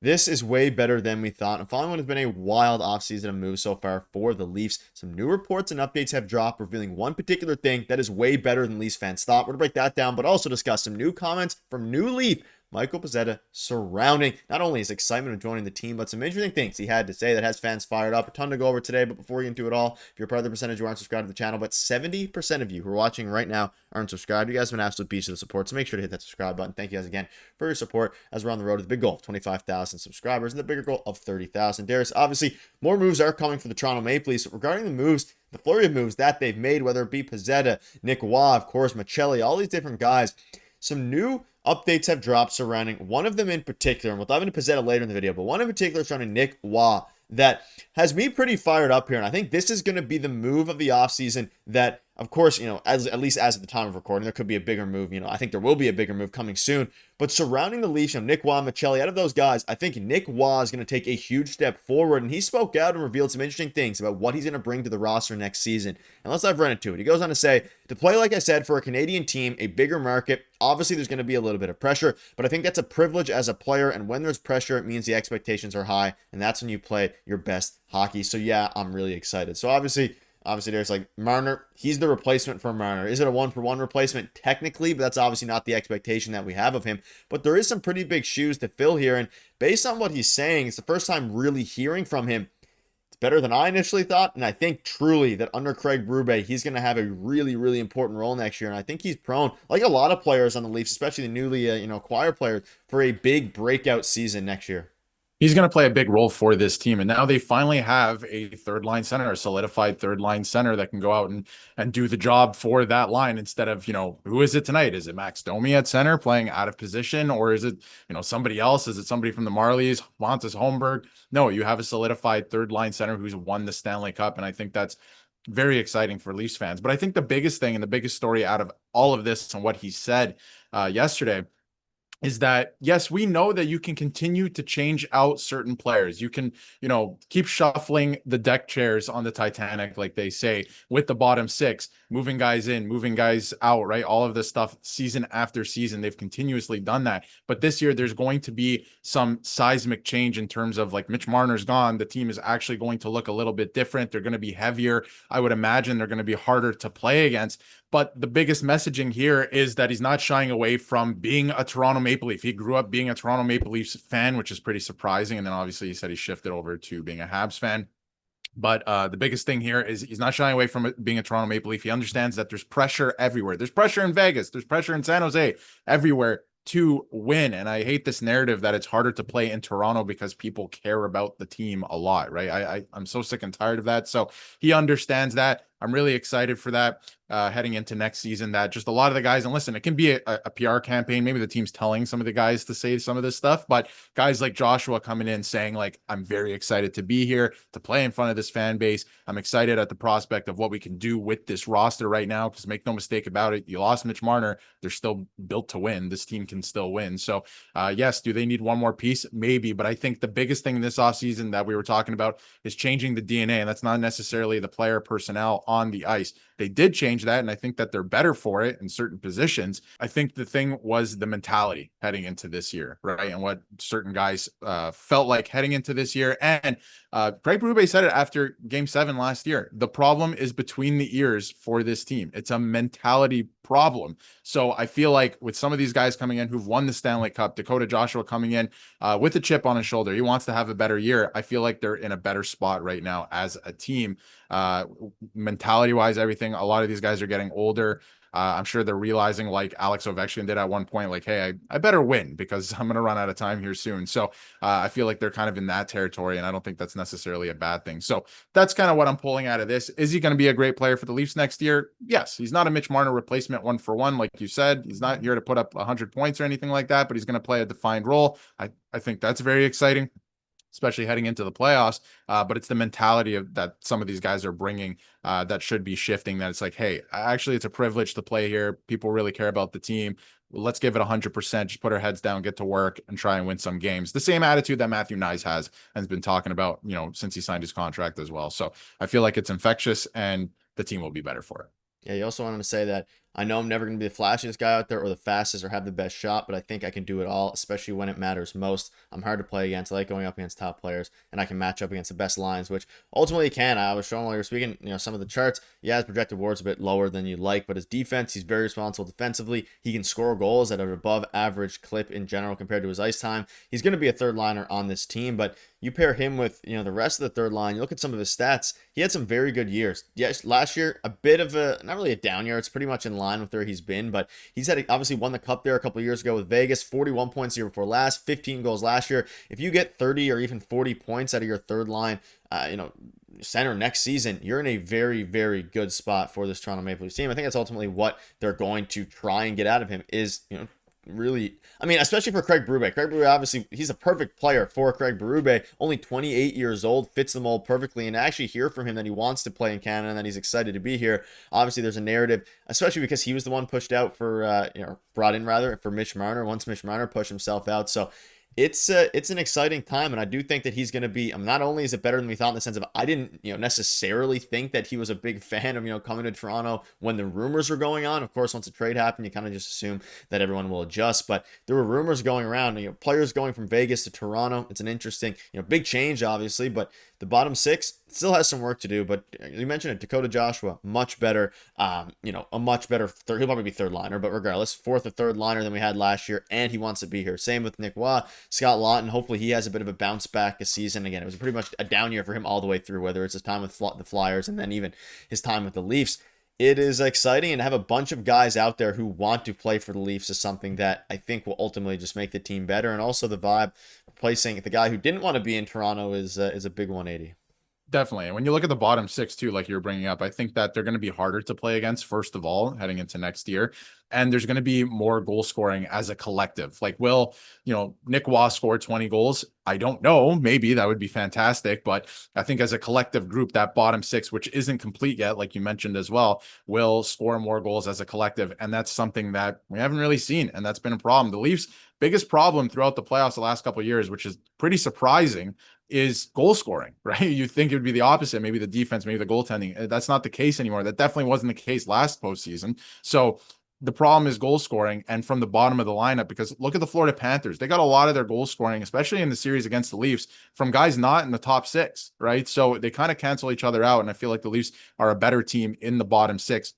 This is way better than we thought. And following what has been a wild offseason of moves so far for the Leafs, some new reports and updates have dropped revealing one particular thing that is way better than Leafs fans thought. We're going to break that down, but also discuss some new comments from new Leaf Michael Pezzetta surrounding not only his excitement of joining the team, but some interesting things he had to say that has fans fired up. A ton to go over today, but before we get into it all, if you're part of the percentage who aren't subscribed to the channel, but 70% of you who are watching right now aren't subscribed, you guys have been absolute beasts of the support, so make sure to hit that subscribe button. Thank you guys again for your support as we're on the road to the big goal of 25,000 subscribers and the bigger goal of 30,000. Darius, obviously, more moves are coming for the Toronto Maple Leafs. Regarding the moves, the flurry of moves that they've made, whether it be Pezzetta, Nick Waugh, of course, Maccelli, all these different guys, some new updates have dropped surrounding one of them in particular, and we'll dive into Pezzetta later in the video, but one in particular surrounding Nick Waugh that has me pretty fired up here. And I think this is going to be the move of the offseason that, of course, at least as of the time of recording, there could be a bigger move. I think there will be a bigger move coming soon. But surrounding the Leafs, Nick Waugh, Maccelli, out of those guys, I think Nick Waugh is going to take a huge step forward. And he spoke out and revealed some interesting things about what he's going to bring to the roster next season. And let's dive right into it. He goes on to say, to play, like I said, for a Canadian team, a bigger market, obviously there's going to be a little bit of pressure, but I think that's a privilege as a player. And when there's pressure, it means the expectations are high. And that's when you play your best hockey. So yeah, I'm really excited. So obviously there's like Marner, he's the replacement for Marner. Is it a one-for-one replacement? Technically, but that's obviously not the expectation that we have of him. But there is some pretty big shoes to fill here. And based on what he's saying, it's the first time really hearing from him. It's better than I initially thought. And I think truly that under Craig Berube, he's going to have a really, really important role next year. And I think he's prone, like a lot of players on the Leafs, especially the newly acquired players, for a big breakout season next year. He's going to play a big role for this team. And now they finally have a third line center, a solidified third line center that can go out and do the job for that line instead of, who is it tonight? Is it Max Domi at center playing out of position, or is it, somebody else? Is it somebody from the Marlies, Pontus Holmberg? No, you have a solidified third line center who's won the Stanley Cup. And I think that's very exciting for Leafs fans. But I think the biggest thing and the biggest story out of all of this and what he said yesterday is that, yes, we know that you can continue to change out certain players. You can, keep shuffling the deck chairs on the Titanic, like they say, with the bottom six, moving guys in, moving guys out, right? All of this stuff season after season, they've continuously done that. But this year, there's going to be some seismic change in terms of like Mitch Marner's gone. The team is actually going to look a little bit different. They're going to be heavier. I would imagine they're going to be harder to play against. But the biggest messaging here is that he's not shying away from being a Toronto Maple Leaf. He grew up being a Toronto Maple Leafs fan, which is pretty surprising. And then obviously he said he shifted over to being a Habs fan. But the biggest thing here is he's not shying away from being a Toronto Maple Leaf. He understands that there's pressure everywhere. There's pressure in Vegas. There's pressure in San Jose, everywhere to win. And I hate this narrative that it's harder to play in Toronto because people care about the team a lot, right? I'm so sick and tired of that. So he understands that. I'm really excited for that heading into next season, that just a lot of the guys, and listen, it can be a PR campaign. Maybe the team's telling some of the guys to say some of this stuff, but guys like Joshua coming in saying like, I'm very excited to be here, to play in front of this fan base. I'm excited at the prospect of what we can do with this roster right now, because make no mistake about it, you lost Mitch Marner. They're still built to win. This team can still win. So yes, do they need one more piece? Maybe, but I think the biggest thing in this offseason that we were talking about is changing the DNA, and that's not necessarily the player personnel on the ice. They did change that, and I think that they're better for it in certain positions. I think the thing was the mentality heading into this year, right? And what certain guys felt like heading into this year. And Craig Berube said it after Game 7 last year. The problem is between the ears for this team. It's a mentality problem. So I feel like with some of these guys coming in who've won the Stanley Cup, Dakota Joshua coming in with a chip on his shoulder, he wants to have a better year. I feel like they're in a better spot right now as a team, mentality wise, everything. A lot of these guys are getting older. I'm sure they're realizing, like Alex Ovechkin did at one point, like, hey, I better win because I'm going to run out of time here soon. So I feel like they're kind of in that territory, and I don't think that's necessarily a bad thing. So that's kind of what I'm pulling out of this. Is he going to be a great player for the Leafs next year? Yes. He's not a Mitch Marner replacement one for one, like you said. He's not here to put up 100 points or anything like that, but he's going to play a defined role. I think that's very exciting, especially heading into the playoffs. But it's the mentality of that some of these guys are bringing that should be shifting, that it's like, hey, actually it's a privilege to play here. People really care about the team. Let's give it 100%. Just put our heads down, get to work, and try and win some games. The same attitude that Matthew Nyes has and has been talking about, since he signed his contract as well. So I feel like it's infectious, and the team will be better for it. Yeah, you also wanted to say that I know I'm never going to be the flashiest guy out there or the fastest or have the best shot, but I think I can do it all, especially when it matters most. I'm hard to play against. I like going up against top players, and I can match up against the best lines, which ultimately can. I was showing while you were speaking, some of the charts. Yeah, his projected WAR's a bit lower than you'd like, but his defense, he's very responsible defensively. He can score goals at an above average clip in general compared to his ice time. He's going to be a third liner on this team, but you pair him with, the rest of the third line, you look at some of his stats, he had some very good years. Yes, last year, a bit of not really a down year. It's pretty much in line with where he's been, but he's obviously won the cup there a couple of years ago with Vegas, 41 points the year before last, 15 goals last year. If you get 30 or even 40 points out of your third line, center next season, you're in a very, very good spot for this Toronto Maple Leafs team. I think that's ultimately what they're going to try and get out of him is, really, especially for Craig Berube. Craig Berube, obviously, he's a perfect player for Craig Berube. Only 28 years old, fits the mold perfectly, and I actually hear from him that he wants to play in Canada and that he's excited to be here. Obviously, there's a narrative, especially because he was the one pushed out for, brought in rather, for Mitch Marner once Mitch Marner pushed himself out. So it's an exciting time, and I do think that he's going to be. Not only is it better than we thought in the sense of I didn't necessarily think that he was a big fan of coming to Toronto when the rumors were going on. Of course, once a trade happened, you kind of just assume that everyone will adjust. But there were rumors going around. Players going from Vegas to Toronto. It's an interesting big change, obviously, but the bottom six still has some work to do. But you mentioned it, Dakota Joshua, much better. A much better third. He'll probably be third liner, but regardless, fourth or third liner than we had last year, and he wants to be here. Same with Nick Waugh. Scott Laughton, hopefully he has a bit of a bounce back a season. Again, it was pretty much a down year for him all the way through, whether it's his time with the Flyers and then even his time with the Leafs. It is exciting, and have a bunch of guys out there who want to play for the Leafs is something that I think will ultimately just make the team better. And also the vibe, replacing the guy who didn't want to be in Toronto is a big 180. Definitely. And when you look at the bottom six too, like you're bringing up, I think that they're going to be harder to play against, first of all, heading into next year. And there's going to be more goal scoring as a collective. Like, will, Nick Waugh score 20 goals? I don't know. Maybe that would be fantastic. But I think as a collective group, that bottom six, which isn't complete yet, like you mentioned as well, will score more goals as a collective. And that's something that we haven't really seen. And that's been a problem. The Leafs' biggest problem throughout the playoffs the last couple of years, which is pretty surprising, is goal scoring, right? You think it would be the opposite, maybe the defense, maybe the goaltending. That's not the case anymore. That definitely wasn't the case last postseason. So the problem is goal scoring, and from the bottom of the lineup, because look at the Florida Panthers. They got a lot of their goal scoring, especially in the series against the Leafs, from guys not in the top six, right? So they kind of cancel each other out, and I feel like the Leafs are a better team in the bottom six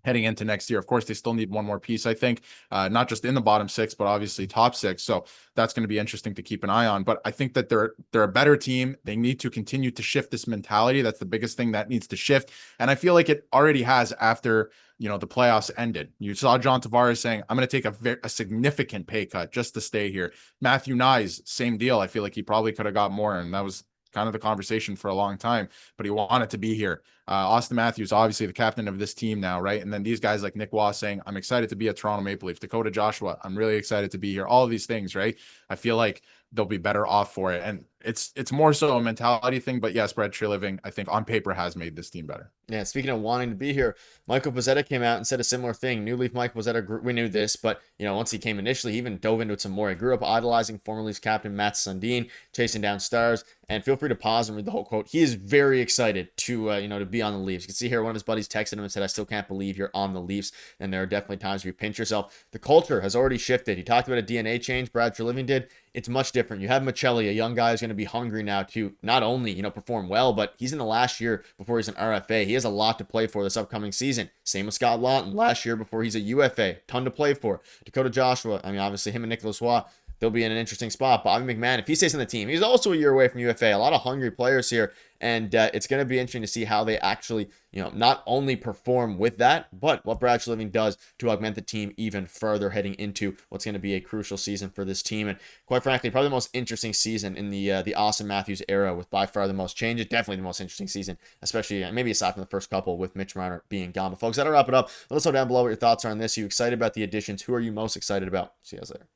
heading into next year. Of course, they still need one more piece, I think, not just in the bottom six, but obviously top six. So that's going to be interesting to keep an eye on. But I think that they're a better team. They need to continue to shift this mentality. That's the biggest thing that needs to shift. And I feel like it already has after, the playoffs ended. You saw John Tavares saying, I'm going to take a significant pay cut just to stay here. Matthew Nyes, same deal. I feel like he probably could have got more. And that was kind of the conversation for a long time, but he wanted to be here. Austin Matthews, obviously the captain of this team now, right? And then these guys like Nick Waugh saying, I'm excited to be a Toronto Maple Leaf. Dakota Joshua, I'm really excited to be here. All of these things, right? I feel like they'll be better off for it. And it's more so a mentality thing, but yes, Brad Treliving, I think on paper has made this team better. Yeah, speaking of wanting to be here, Michael Pezzetta came out and said a similar thing. New Leaf Michael Pezzetta, we knew this, but once he came initially, he even dove into it some more. He grew up idolizing former Leafs captain Matt Sundin, chasing down stars. And feel free to pause and read the whole quote. He is very excited to to be on the Leafs. You can see here one of his buddies texted him and said, "I still can't believe you're on the Leafs." And there are definitely times where you pinch yourself. The culture has already shifted. He talked about a DNA change. Brad Treliving did. It's much different. You have Michelli, a young guy who's going to be hungry now to not only perform well, but he's in the last year before he's an RFA. He has a lot to play for this upcoming season. Same with Scott Laughton, last year before he's a UFA. Ton to play for. Dakota Joshua. Obviously him and Nicholas Waugh, they'll be in an interesting spot. Bobby McMahon, if he stays on the team, he's also a year away from UFA. A lot of hungry players here, and it's going to be interesting to see how they actually, not only perform with that, but what Brad Treliving does to augment the team even further heading into what's going to be a crucial season for this team. And quite frankly, probably the most interesting season in the Austin Matthews era, with by far the most changes. Definitely the most interesting season, especially maybe aside from the first couple with Mitch Marner being gone. But folks, that'll wrap it up. Let us know down below what your thoughts are on this. Are you excited about the additions? Who are you most excited about? See you guys later.